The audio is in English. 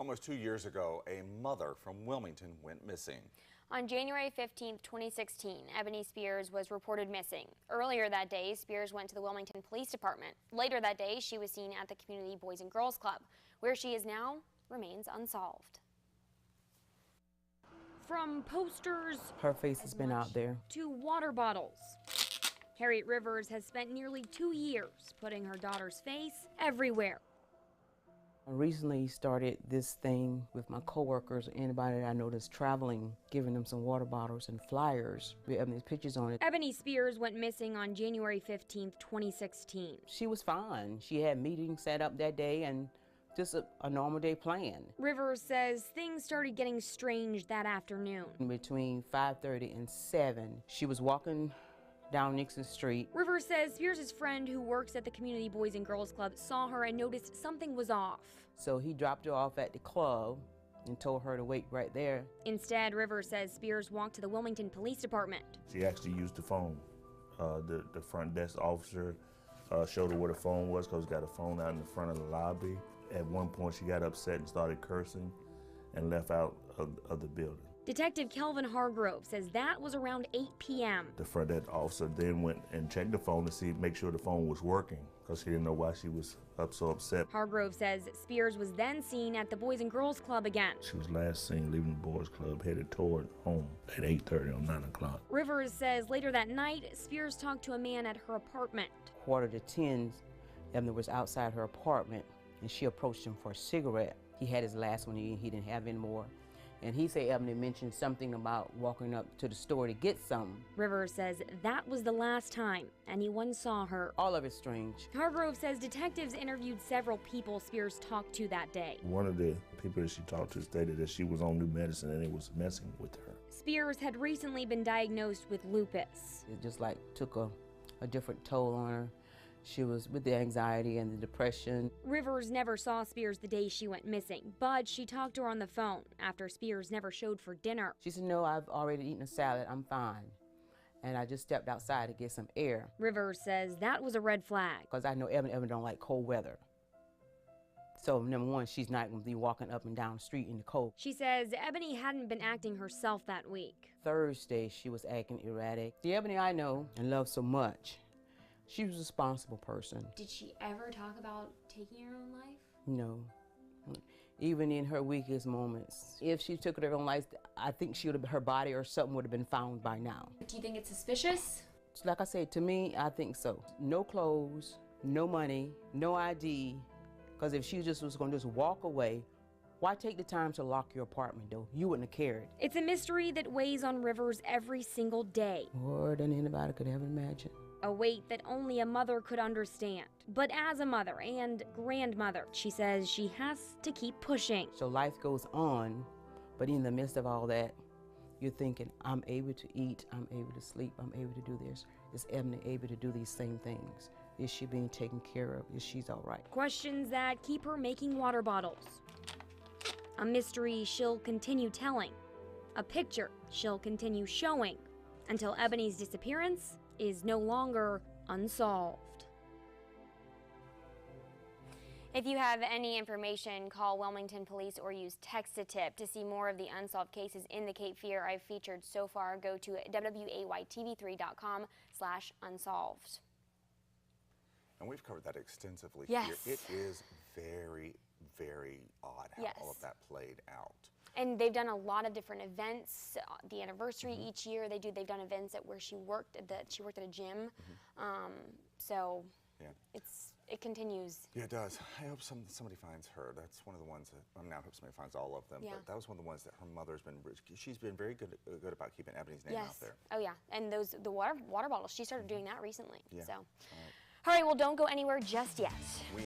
Almost 2 years ago, a mother from Wilmington went missing. On January 15, 2016, Ebonee Spears was reported missing. Earlier that day, Spears went to the Wilmington Police Department. Later that day, she was seen at the Community Boys and Girls Club. Where she is now remains unsolved. From posters, her face has been out there, to water bottles, Harriet Rivers has spent nearly 2 years putting her daughter's face everywhere. I recently started this thing with my coworkers, anybody that I know that's traveling, giving them some water bottles and flyers with Ebonee's pictures on it. Ebonee Spears went missing on January 15, 2016. She was fine. She had meetings set up that day and just a normal day plan. Rivers says things started getting strange that afternoon. Between 5:30 and 7, she was walking down Nixon Street. Rivers says Spears' friend who works at the Community Boys and Girls Club saw her and noticed something was off. So he dropped her off at the club and told her to wait right there. Instead, Rivers says Spears walked to the Wilmington Police Department. She actually used the phone. The front desk officer showed her where the phone was because got a phone out in the front of the lobby. At one point, she got upset and started cursing and left out of the building. Detective Kelvin Hargrove says that was around 8 p.m. The front desk officer then went and checked the phone to make sure the phone was working because she didn't know why she was so upset. Hargrove says Spears was then seen at the Boys and Girls Club again. She was last seen leaving the boys club headed toward home at 8:30 or 9 o'clock. Rivers says later that night, Spears talked to a man at her apartment. 9:45, Ebonee was outside her apartment and she approached him for a cigarette. He had his last one, he didn't have any more. And he said Ebonee mentioned something about walking up to the store to get some. Rivers says that was the last time anyone saw her. All of it's strange. Hargrove says detectives interviewed several people Spears talked to that day. One of the people that she talked to stated that she was on new medicine and it was messing with her. Spears had recently been diagnosed with lupus. It just like took a different toll on her. She was with the anxiety and the depression. Rivers never saw Spears the day she went missing, but she talked to her on the phone after Spears never showed for dinner. She said, "No, I've already eaten a salad, I'm fine." And I just stepped outside to get some air. Rivers says that was a red flag. Because I know Ebonee don't like cold weather. So number one, she's not going to be walking up and down the street in the cold. She says Ebonee hadn't been acting herself that week. Thursday, she was acting erratic. The Ebonee I know and love so much, she was a responsible person. Did she ever talk about taking her own life? No. Even in her weakest moments. If she took her own life, I think her body or something would have been found by now. Do you think it's suspicious? Like I said, to me, I think so. No clothes, no money, no ID. Because if she just was going to just walk away, why take the time to lock your apartment door? You wouldn't have cared. It's a mystery that weighs on Rivers every single day. More than anybody could ever imagine. A weight that only a mother could understand. But as a mother and grandmother, she says she has to keep pushing. So life goes on, but in the midst of all that, you're thinking, I'm able to eat, I'm able to sleep, I'm able to do this. Is Ebonee able to do these same things? Is she being taken care of? Is she all right? Questions that keep her making water bottles. A mystery she'll continue telling. A picture she'll continue showing until Ebonee's disappearance is no longer unsolved. If you have any information, call Wilmington Police or use text-a-tip. To see more of the unsolved cases in the Cape Fear I've featured so far, go to waytv3.com/unsolved. And we've covered that extensively yes. here. It is very, very odd how yes. all of that played out. And they've done a lot of different events. The anniversary each year they've done events at where she worked she worked at a gym. So yeah. it continues. Yeah, it does. I hope somebody finds her. That's one of the ones that I hope somebody finds all of them. Yeah. But that was one of the ones that her mother's been. She's been very good about keeping Ebonee's name out there. Oh yeah, and the water bottles. She started doing that recently. Yeah. So, all right. Well, don't go anywhere just yet.